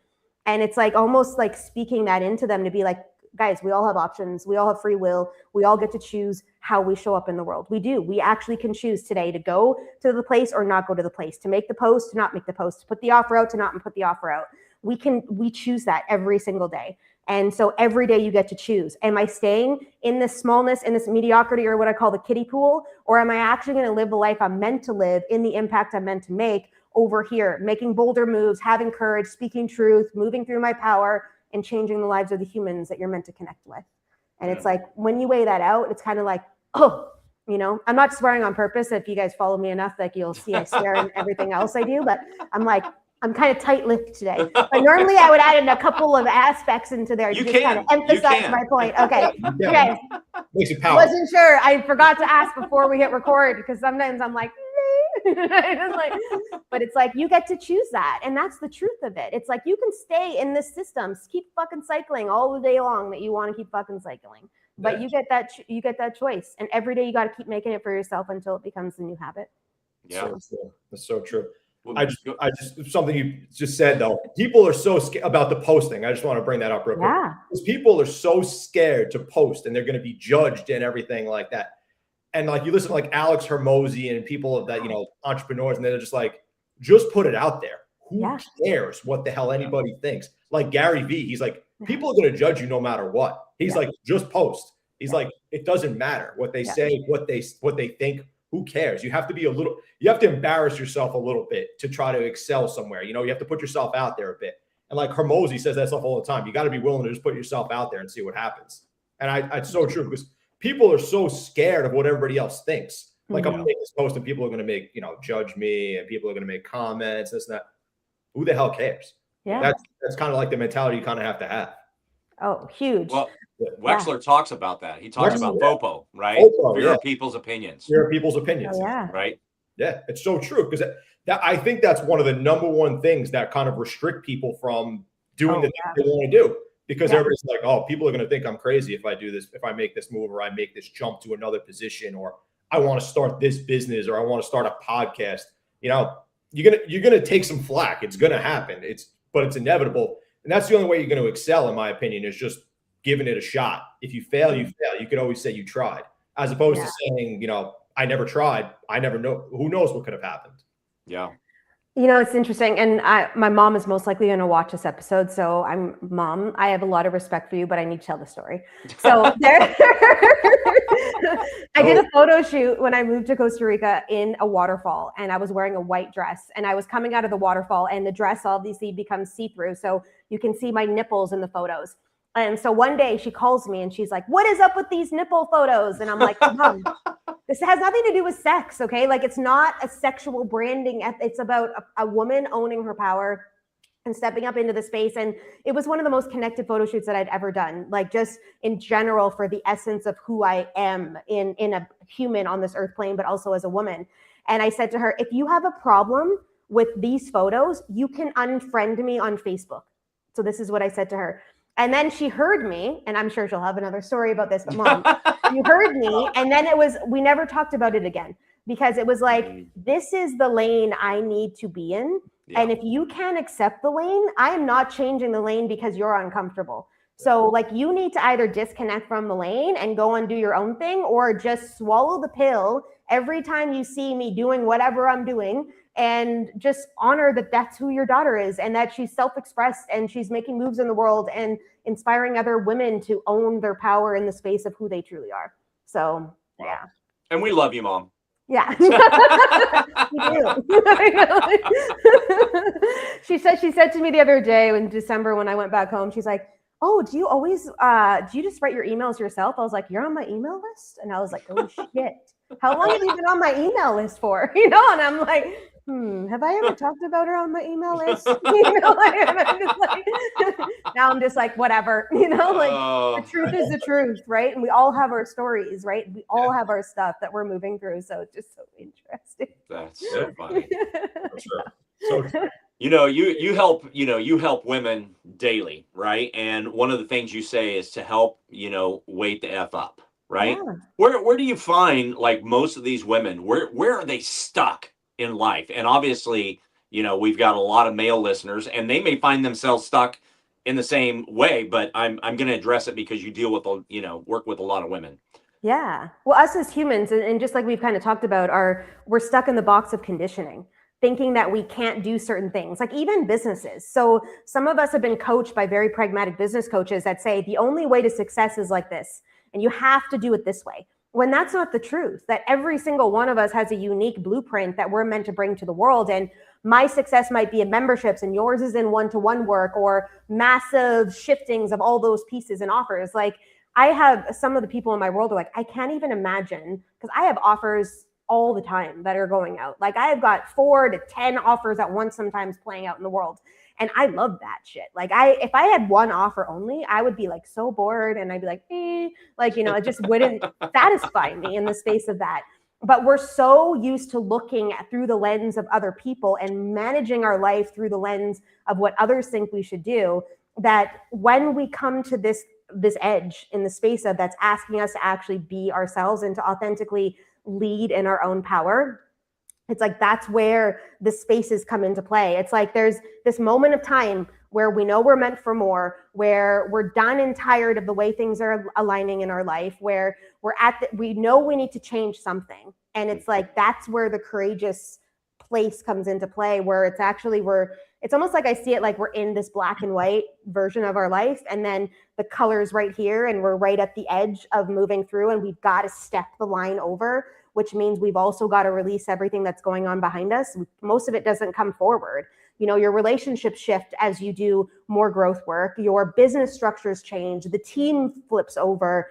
And it's like almost like speaking that into them to be like, guys, we all have options. We all have free will. We all get to choose how we show up in the world. We do. We actually can choose today to go to the place or not go to the place, to make the post, to not make the post, to put the offer out, to not put the offer out. We choose that every single day. And so every day you get to choose. Am I staying in this smallness, in this mediocrity, or what I call the kiddie pool? Or am I actually going to live the life I'm meant to live in the impact I'm meant to make over here, making bolder moves, having courage, speaking truth, moving through my power, and changing the lives of the humans that you're meant to connect with? And it's like, when you weigh that out, it's kind of like, oh, you know, I'm not swearing on purpose. If you guys follow me enough, like, you'll see I swear in everything else I do. But I'm like, I'm kind of tight-lipped today. But normally I would add in a couple of aspects into there to just kind of emphasize my point. Okay. Okay. Makes it powerful. Wasn't sure. I forgot to ask before we hit record, because sometimes I'm like, but it's like, you get to choose that. And that's the truth of it. It's like, you can stay in this system, keep fucking cycling all the day long that you want to keep fucking cycling. But you get that choice. And every day you got to keep making it for yourself until it becomes the new habit. Yeah. That's so true. I just something you just said though. People are so scared about the posting. I just want to bring that up real quick. Because people are so scared to post, and they're going to be judged and everything like that. And like, you listen to like Alex Hermosi and people of that, you know, entrepreneurs, and they're just like, just put it out there. Who cares what the hell anybody thinks? Like Gary Vee, he's like, people are going to judge you no matter what. He's like, just post. He's like, it doesn't matter what they say, what they think. Who cares? You have to embarrass yourself a little bit to try to excel somewhere. You know, you have to put yourself out there a bit. And like Hermosi says that stuff all the time. You got to be willing to just put yourself out there and see what happens. And it's so true, because people are so scared of what everybody else thinks. Like I'm gonna make this post and people are gonna make, judge me and people are gonna make comments, this and that. Who the hell cares? Yeah. That's kind of like the mentality you kind of have to have. Oh, huge. Well, Wexler talks about that. He talks about FOPO, right? Fear of people's opinions. Fear of people's opinions. Oh, yeah. Right. Yeah, it's so true, because I think that's one of the number one things that kind of restrict people from doing the things they want to do, because everybody's like, oh, people are going to think I'm crazy if I do this, if I make this move, or I make this jump to another position, or I want to start this business, or I want to start a podcast. You're gonna take some flack. It's gonna happen. But it's inevitable, and that's the only way you're going to excel, in my opinion, is just giving it a shot. If you fail, you fail. You could always say you tried, as opposed to saying, I never tried. I never know. Who knows what could have happened? Yeah. It's interesting. And my mom is most likely going to watch this episode. So Mom, I have a lot of respect for you, but I need to tell the story. So I did a photo shoot when I moved to Costa Rica in a waterfall, and I was wearing a white dress, and I was coming out of the waterfall, and the dress obviously becomes see-through. So you can see my nipples in the photos. And so one day she calls me and she's like, what is up with these nipple photos? And I'm like, Mom, this has nothing to do with sex, okay? Like, it's not a sexual branding. It's about a woman owning her power and stepping up into the space. And it was one of the most connected photo shoots that I'd ever done, like just in general, for the essence of who I am in a human on this earth plane, but also as a woman. And I said to her, if you have a problem with these photos, you can unfriend me on Facebook. So this is what I said to her. And then she heard me, and I'm sure she'll have another story about this, but Mom, you heard me. And then we never talked about it again, because it was like, this is the lane I need to be in. Yeah. And if you can't accept the lane, I am not changing the lane because you're uncomfortable. So like, you need to either disconnect from the lane and go and do your own thing, or just swallow the pill every time you see me doing whatever I'm doing, and just honor that that's who your daughter is, and that she's self-expressed and she's making moves in the world and inspiring other women to own their power in the space of who they truly are. So, yeah. And we love you, Mom. Yeah. You do. She said to me the other day in December when I went back home, she's like, oh, do you just write your emails yourself? I was like, you're on my email list? And I was like, oh shit. How long have you been on my email list for? And I'm like, have I ever talked about her on my email list? Now I'm just like, whatever, the truth is the truth, right? And we all have our stories, right? We all have our stuff that we're moving through. So it's just so interesting. That's so funny. For sure. So true. You help women daily, right? And one of the things you say is to help, wake the F up, right? Yeah. Where do you find, like, most of these women, where are they stuck in life? And obviously, we've got a lot of male listeners, and they may find themselves stuck in the same way, but I'm going to address it because you deal with, work with a lot of women. Yeah. Well, us as humans, and just like we've kind of talked about, we're stuck in the box of conditioning, thinking that we can't do certain things, like even businesses. So some of us have been coached by very pragmatic business coaches that say the only way to success is like this, and you have to do it this way. When that's not the truth, that every single one of us has a unique blueprint that we're meant to bring to the world. And my success might be in memberships and yours is in one-to-one work, or massive shiftings of all those pieces and offers. Like, I have some of the people in my world are like, I can't even imagine, because I have offers all the time that are going out. Like, I have got 4 to 10 offers at once sometimes playing out in the world. And I love that shit. Like, if I had one offer only, I would be like so bored, and I'd be like, it just wouldn't satisfy me in the space of that. But we're so used to looking through the lens of other people and managing our life through the lens of what others think we should do, that when we come to this edge in the space of that's asking us to actually be ourselves and to authentically lead in our own power, it's like, that's where the spaces come into play. It's like there's this moment of time where we know we're meant for more, where we're done and tired of the way things are aligning in our life, where we know we need to change something. And it's like, that's where the courageous place comes into play, where it's actually, it's almost like I see it like we're in this black and white version of our life, and then the color's right here, and we're right at the edge of moving through, and we've got to step the line over, which means we've also got to release everything that's going on behind us. Most of it doesn't come forward. Your relationships shift as you do more growth work, your business structures change, the team flips over,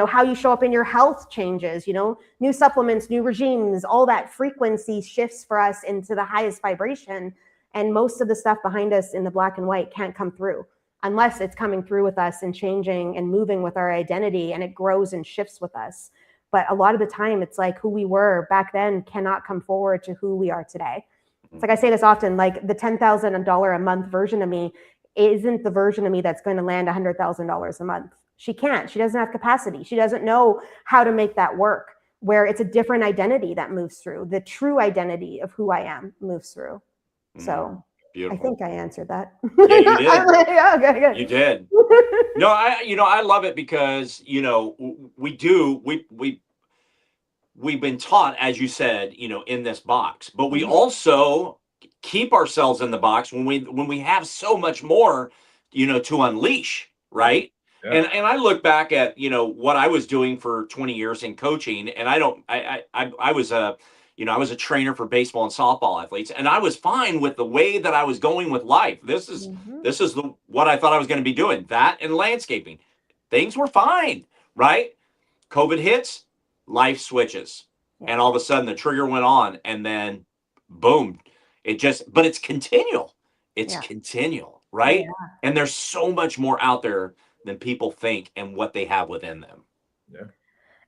how you show up in your health changes, new supplements, new regimes, all that frequency shifts for us into the highest vibration. And most of the stuff behind us in the black and white can't come through unless it's coming through with us and changing and moving with our identity, and it grows and shifts with us. But a lot of the time, it's like who we were back then cannot come forward to who we are today. It's like I say this often, like the $10,000 a month version of me isn't the version of me that's going to land $100,000 a month. She can't. She doesn't have capacity. She doesn't know how to make that work, where it's a different identity that moves through. The true identity of who I am moves through. So beautiful. I think I answered that. Yeah, you did. Yeah, okay, good. You did. No, I love it because, we've been taught, as you said, in this box, but we also keep ourselves in the box when we have so much more, to unleash, right? Yeah. And I look back at, what I was doing for 20 years in coaching, and I was a trainer for baseball and softball athletes, and I was fine with the way that I was going with life. This is what I thought I was going to be doing, that and landscaping. Things were fine, right? COVID hits, life switches. Yeah. And all of a sudden the trigger went on, and then boom, but it's continual. It's continual, right? Yeah. And there's so much more out there than people think and what they have within them. Yeah.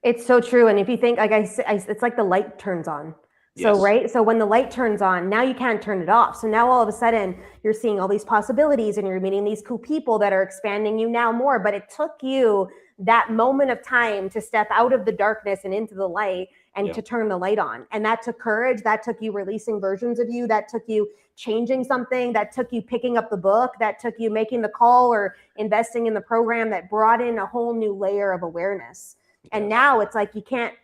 It's so true. And if you think, like it's like the light turns on. So, yes. Right. So when the light turns on, now you can't turn it off. So now all of a sudden you're seeing all these possibilities and you're meeting these cool people that are expanding you now more. But it took you that moment of time to step out of the darkness and into the light and to turn the light on. And that took courage. That took you releasing versions of you. That took you changing something. That took you picking up the book. That took you making the call or investing in the program that brought in a whole new layer of awareness. And now it's like you can't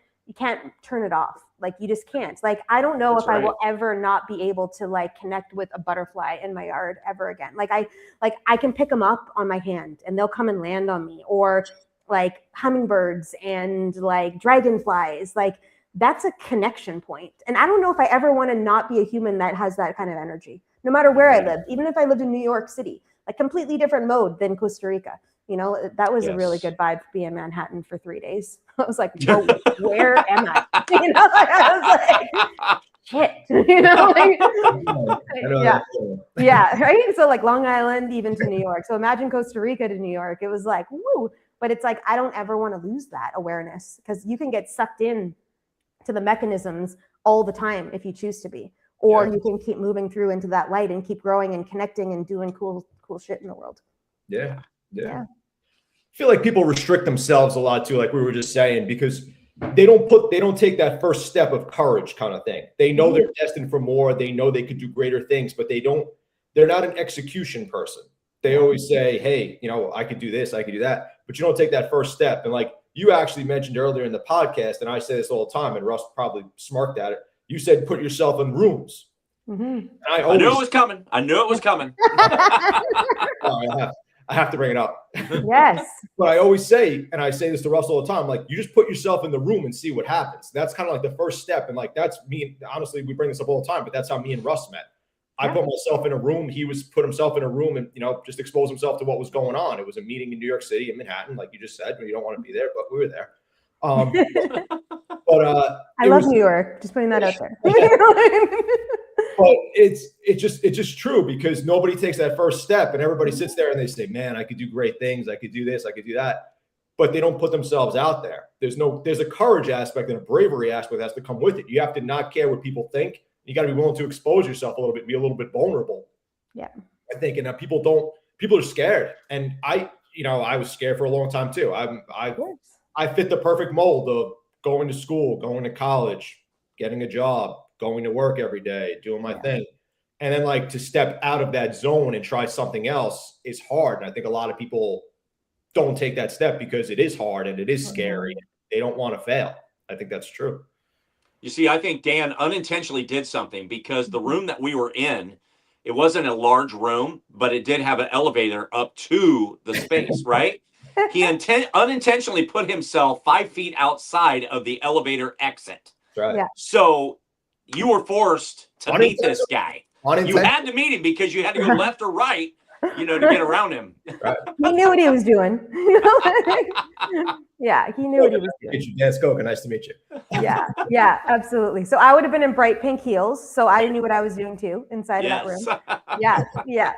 turn it off. Like you just can't. Like I don't know if I will ever not be able to like connect with a butterfly in my yard ever again. Like I can pick them up on my hand and they'll come and land on me, or like hummingbirds and like dragonflies. Like that's a connection point. And I don't know if I ever want to not be a human that has that kind of energy, no matter where I live. Even if I lived in New York City, like completely different mode than Costa Rica. That was a really good vibe to be in Manhattan for 3 days. I was like, whoa, where am I? I was like, shit, yeah, right? So like Long Island, even to New York. So imagine Costa Rica to New York. It was like, woo. But it's like, I don't ever want to lose that awareness, because you can get sucked in to the mechanisms all the time if you choose to be, or you can keep moving through into that light and keep growing and connecting and doing cool shit in the world. Yeah. I feel like people restrict themselves a lot too, like we were just saying, because they don't take that first step of courage kind of thing. They know they're destined for more. They know they could do greater things, but they're not an execution person. They always say, hey, I could do this, I could do that, but you don't take that first step. And like you actually mentioned earlier in the podcast, and I say this all the time, and Russ probably smirked at it. You said, put yourself in rooms. Mm-hmm. I knew it was coming. I have to bring it up. Yes. But I always say, and I say this to Russ all the time, like you just put yourself in the room and see what happens. That's kind of like the first step. And like, that's me. Honestly, we bring this up all the time, but that's how me and Russ met. I put myself in a room. He put himself in a room and, just expose himself to what was going on. It was a meeting in New York City, in Manhattan, like you just said. You don't want to be there, but we were there. I love New York. Just putting that out there. But it's just true, because nobody takes that first step, and everybody sits there and they say, man, I could do great things. I could do this, I could do that. But they don't put themselves out there. There's a courage aspect and a bravery aspect that has to come with it. You have to not care what people think. You got to be willing to expose yourself a little bit, be a little bit vulnerable. Yeah. I think, and people are scared. And I was scared for a long time too. I fit the perfect mold of going to school, going to college, getting a job, going to work every day, doing my thing. And then like to step out of that zone and try something else is hard. And I think a lot of people don't take that step because it is hard and it is scary. They don't want to fail. I think that's true. You see, I think Dan unintentionally did something, because the room that we were in, it wasn't a large room, but it did have an elevator up to the space, right? He unintentionally put himself 5 feet outside of the elevator exit. Right. Yeah. So you were forced to meet this guy. You had to meet him because you had to go left or right. to get around him. Right. He knew what he was doing. Yeah, he knew what he was doing. Dan Skoka, nice to meet you. Yeah, absolutely. So I would have been in bright pink heels, so I knew what I was doing too inside of that room. Yeah.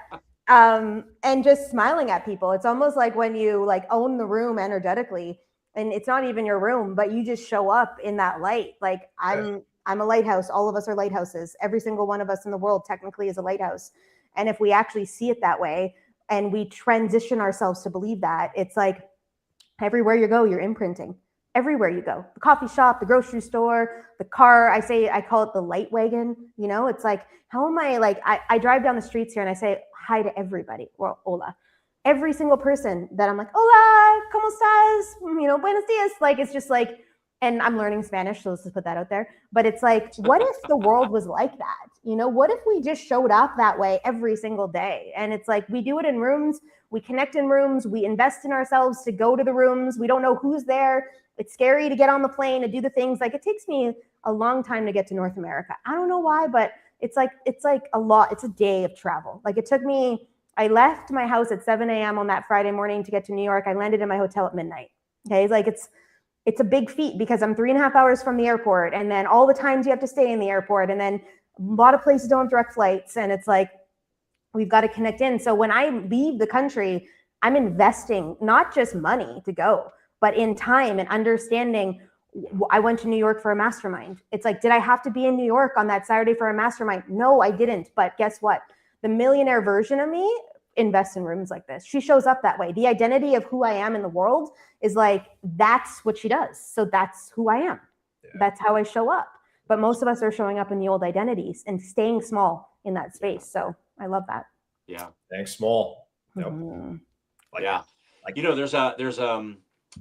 And just smiling at people. It's almost like when you like own the room energetically, and it's not even your room, but you just show up in that light. Like I'm a lighthouse. All of us are lighthouses. Every single one of us in the world technically is a lighthouse. And if we actually see it that way and we transition ourselves to believe that, it's like everywhere you go, you're imprinting. Everywhere you go, the coffee shop, the grocery store, the car, I call it the light wagon. It's like, how am I like, I drive down the streets here and I say hi to everybody. Well, hola. Every single person that I'm like, hola, ¿cómo estás? Buenos dias. Like, it's just like, and I'm learning Spanish, so let's just put that out there. But it's like, what if the world was like that? What if we just showed up that way every single day? And it's like, we do it in rooms, we connect in rooms, we invest in ourselves to go to the rooms. We don't know who's there. It's scary to get on the plane to do the things. Like, it takes me a long time to get to North America. I don't know why, but it's like a lot. It's a day of travel. Like, it took me, I left my house at 7 a.m. on that Friday morning to get to New York. I landed in my hotel at midnight. Okay. Like, it's a big feat because I'm 3.5 hours from the airport. And then all the times you have to stay in the airport. And then a lot of places don't have direct flights. And it's like, we've got to connect in. So when I leave the country, I'm investing not just money to go, but in time and understanding. I went to New York for a mastermind. It's like, did I have to be in New York on that Saturday for a mastermind? No, I didn't. But guess what? The millionaire version of me invests in rooms like this. She shows up that way. The identity of who I am in the world is like, that's what she does. So that's who I am. Yeah. That's how I show up. But most of us are showing up in the old identities and staying small in that space. So I love that. Yeah. Thanks, small. Yep.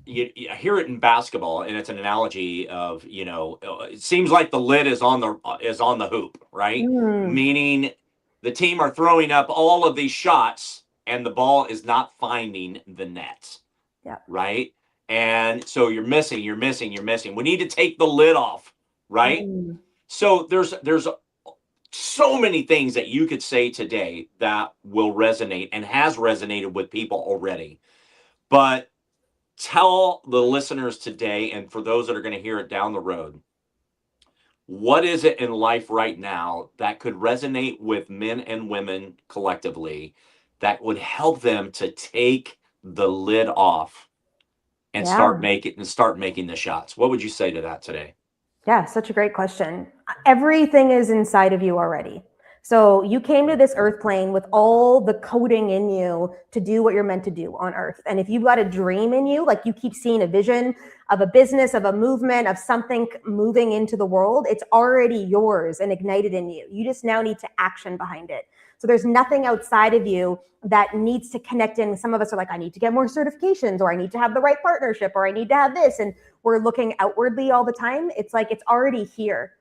You hear it in basketball, and it's an analogy of, it seems like the lid is on the hoop, right? Meaning the team are throwing up all of these shots and the ball is not finding the net. Yeah. Right. And so you're missing. We need to take the lid off. Right. So there's so many things that you could say today that will resonate and has resonated with people already. But tell the listeners today, and for those that are going to hear it down the road, what is it in life right now that could resonate with men and women collectively that would help them to take the lid off and start making the shots? What would you say to that today? Yeah, such a great question. Everything is inside of you already. So you came to this earth plane with all the coding in you to do what you're meant to do on earth. And if you've got a dream in you, like you keep seeing a vision of a business, of a movement, of something moving into the world, it's already yours and ignited in you. You just now need to action behind it. So there's nothing outside of you that needs to connect in. Some of us are like, I need to get more certifications, or I need to have the right partnership, or I need to have this. And we're looking outwardly all the time. It's like, it's already here.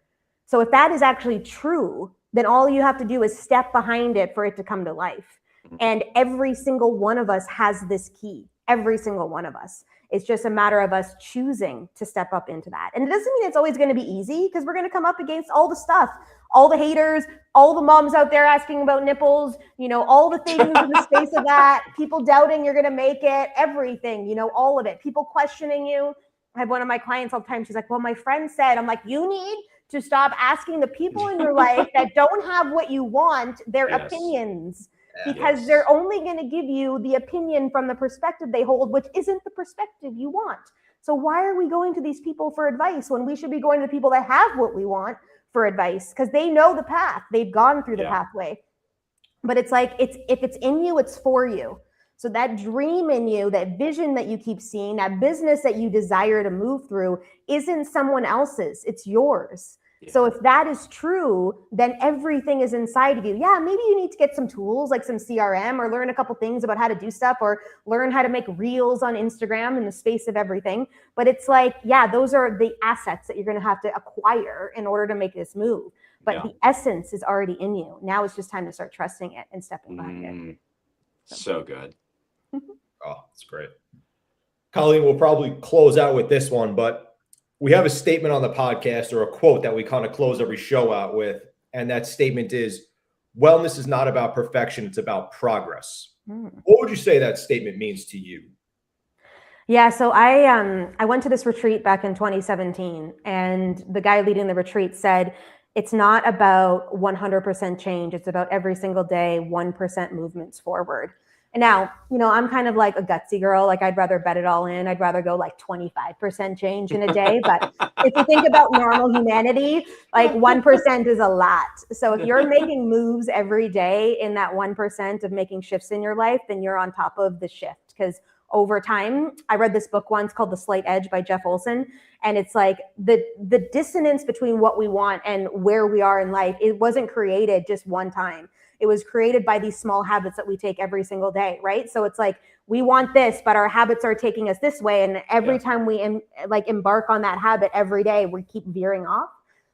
So if that is actually true, then all you have to do is step behind it for it to come to life. And every single one of us has this key. Every single one of us. It's just a matter of us choosing to step up into that. And it doesn't mean it's always going to be easy, because we're going to come up against all the stuff, all the haters, all the moms out there asking about nipples, all the things in the space of that, people doubting you're going to make it, everything, all of it, people questioning you. I have one of my clients all the time. She's like, well, my friend said, I'm like, you need to stop asking the people in your life that don't have what you want their opinions, because they're only going to give you the opinion from the perspective they hold, which isn't the perspective you want. So why are we going to these people for advice when we should be going to the people that have what we want for advice? Because they know the path. They've gone through the pathway. But it's like, if it's in you, it's for you. So that dream in you, that vision that you keep seeing, that business that you desire to move through isn't someone else's, it's yours. Yeah. So if that is true, then everything is inside of you. Yeah, maybe you need to get some tools like some CRM, or learn a couple things about how to do stuff, or learn how to make reels on Instagram in the space of everything. But it's like, yeah, those are the assets that you're going to have to acquire in order to make this move. But the essence is already in you. Now it's just time to start trusting it and stepping behind it. So good. Oh, that's great. Colleen, we'll probably close out with this one, but we have a statement on the podcast, or a quote that we kind of close every show out with. And that statement is, wellness is not about perfection, it's about progress. Mm. What would you say that statement means to you? Yeah, so I went to this retreat back in 2017, and the guy leading the retreat said, it's not about 100% change. It's about every single day, 1% movements forward. And now, I'm kind of like a gutsy girl. Like, I'd rather bet it all in. I'd rather go like 25% change in a day. But if you think about normal humanity, like 1% is a lot. So if you're making moves every day in that 1% of making shifts in your life, then you're on top of the shift. Because over time, I read this book once called The Slight Edge by Jeff Olson. And it's like the dissonance between what we want and where we are in life, it wasn't created just one time. It was created by these small habits that we take every single day, right? So it's like, we want this, but our habits are taking us this way. And every time we embark on that habit every day, we keep veering off.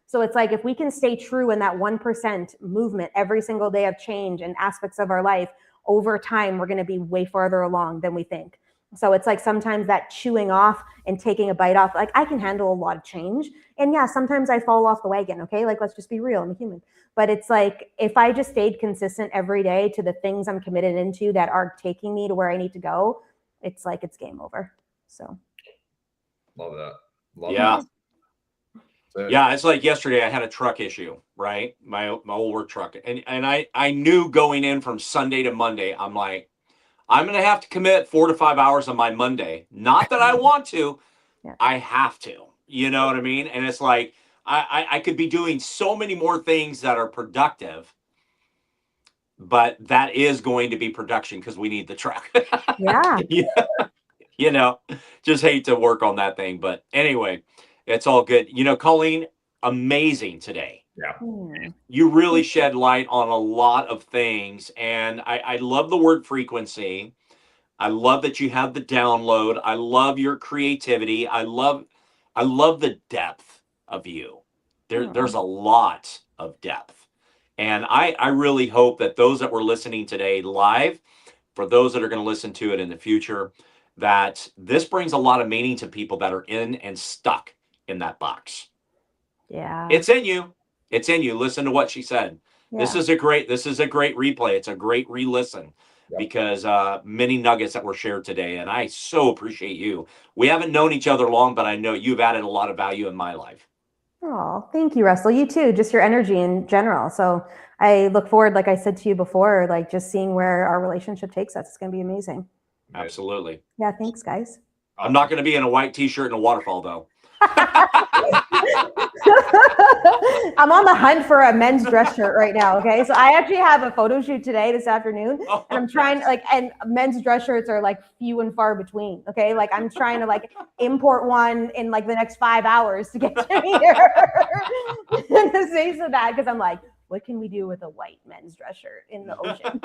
So it's like, if we can stay true in that 1% movement every single day of change and aspects of our life, over time, we're going to be way farther along than we think. So it's like sometimes that chewing off and taking a bite off, like I can handle a lot of change. And yeah, sometimes I fall off the wagon, okay? Like, let's just be real, I'm a human. But it's like, if I just stayed consistent every day to the things I'm committed into that are taking me to where I need to go, it's like, it's game over. So. Love that. Yeah, it's like yesterday I had a truck issue, right? My old work truck. And I knew going in from Sunday to Monday, I'm like, I'm going to have to commit 4 to 5 hours on my Monday. Not that I want to, I have to, you know what I mean? And it's like, I could be doing so many more things that are productive, but that is going to be production because we need the truck. Yeah. Just hate to work on that thing. But anyway, it's all good. Colleen, amazing today. Yeah. You really shed light on a lot of things. And I love the word frequency. I love that you have the download. I love your creativity. I love the depth of you. There's a lot of depth. And I really hope that those that were listening today live, for those that are going to listen to it in the future, that this brings a lot of meaning to people that are in and stuck in that box. Yeah. It's in you. It's in you. Listen to what she said. Yeah. This is a great replay. It's a great re-listen. Because many nuggets that were shared today, and I so appreciate you. We haven't known each other long, but I know you've added a lot of value in my life. Oh, thank you, Russell. You too, just your energy in general. So I look forward, like I said to you before, like just seeing where our relationship takes us. It's going to be amazing. Absolutely. Yeah, thanks, guys. I'm not going to be in a white t-shirt and a waterfall, though. I'm on the hunt for a men's dress shirt right now. Okay. So I actually have a photo shoot today, this afternoon. And I'm trying and men's dress shirts are like few and far between. Okay. Like I'm trying to import one in the next 5 hours to get to here. And the face of that, because I'm like, what can we do with a white men's dress shirt in the ocean?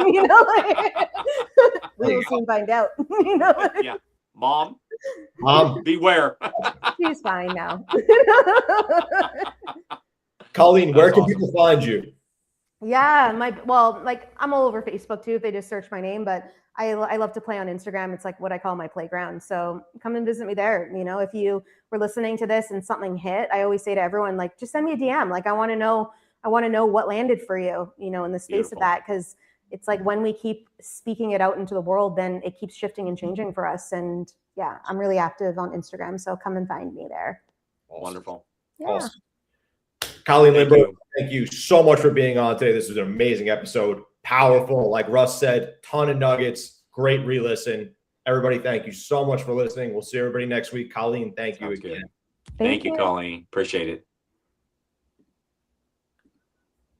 We'll soon find out. Yeah. Mom, beware. She's fine now. Colleen, where can people find you? Yeah, I'm all over Facebook too if they just search my name, but I love to play on Instagram. It's like what I call my playground. So come and visit me there. If you were listening to this and something hit, I always say to everyone, just send me a DM. I want to know what landed for you, in the space of that, because it's like when we keep speaking it out into the world, then it keeps shifting and changing for us. And yeah, I'm really active on Instagram. So come and find me there. Wonderful. Yeah. Awesome. Colleen Lindberg, thank you so much for being on today. This was an amazing episode. Powerful. Like Russ said, ton of nuggets. Great re-listen. Everybody, thank you so much for listening. We'll see everybody next week. Colleen, thank you again. Thank you, Colleen. Appreciate it.